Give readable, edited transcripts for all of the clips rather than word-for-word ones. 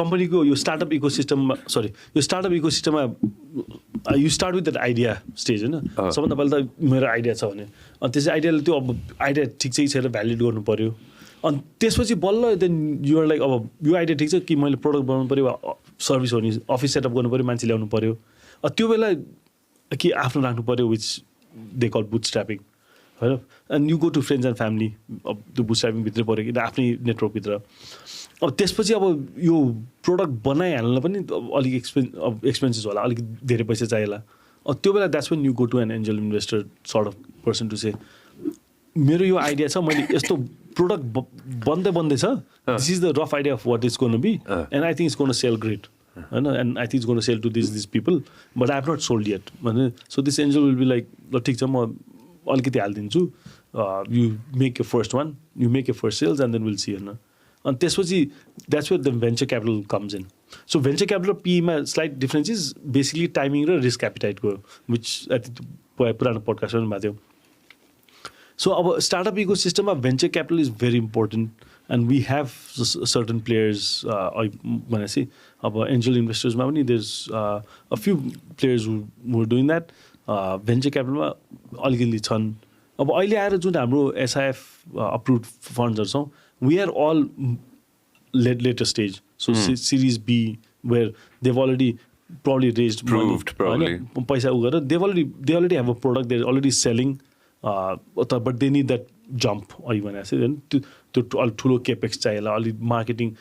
कम्पनीको यो स्टार्टअप इकोसिस्टममा you start with that idea stage होइन सबभन्दा पहिला त मेरो आइडिया छ भने अनि त्यसै आइडियाले त्यो अब आइडिया ठिक छ कि छैन भ्यालिड गर्नु पऱ्यो अनि त्यसपछि बल्ल देन युआर लाइक अब यो आइडिया ठिक छ कि मैले प्रडक्ट बनाउनु पऱ्यो वा सर्भिस हो नि अफिस सेटअप गर्नु पऱ्यो मान्छे ल्याउनु पऱ्यो त्यो बेला कि आफ्नो राख्नु पऱ्यो which they call bootstrapping होइन and you go to friends and family अब त्यो बुट स्ट्र्यापिङभित्रै पऱ्यो कि आफ्नै नेटवर्कभित्र अब त्यसपछि अब यो प्रोडक्ट बनाइहाल्न पनि अलिक एक्सपेन्सेस होला अलिक धेरै पैसा चाहिएला त्यो बेला that's when you go to an angel investor sort of person to say मेरो यो आइडिया छ मैले यस्तो प्रोडक्ट बन्दै छ this is the rough idea of what is gonna be and I think it's gonna sell great होइन and I think it's gonna sell to this people but I have not sold yet भने so this angel will be like ल ठिक छ म अलिकति हालिदिन्छु you make a first one you make a first sales and then will see होइन अनि त्यसपछि that's where the venture capital comes in so venture capital पीमा slight difference is basically timing र रिस्क एपिटाइटको विच आई थिङ्क पुरानो पोडकास्टमा पनि भएको थियो सो अब स्टार्टअप इको सिस्टममा venture capital is very important and we have certain players भनेपछि अब एन्जल इन्भेस्टर्समा पनि there is a few players who doing that venture क्यापिटलमा अलिकति छन् अब अहिले आएर जुन हाम्रो एसआइएफ अप्रुभ फन्ड्सहरू छौँ we are all later stage. So Series B, where they've already probably raised proved money. Probably. They already have a product. They're already selling, but they need that jump. Or even I say then to all ठुलो capex चाहिएला अलि marketing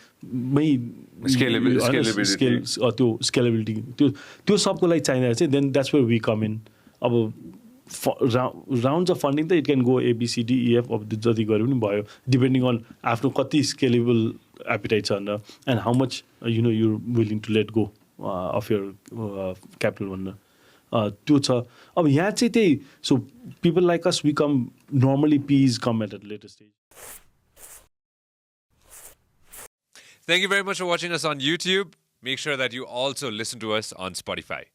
scalability त्यो सबको लागि चाहिँदा चाहिँ then that's where we come in. अब rounds of funding it can go A, B, C, D, E, F of जति गरे पनि भयो depending on आफ्नो कति scalable appetite छ and how much you're willing to let go of your capital भन्दा त्यो छ अब यहाँ चाहिँ त्यही so people like us we come normally P's come at a later stage. Thank you very much for watching us on YouTube. Make sure that you also listen to us on Spotify.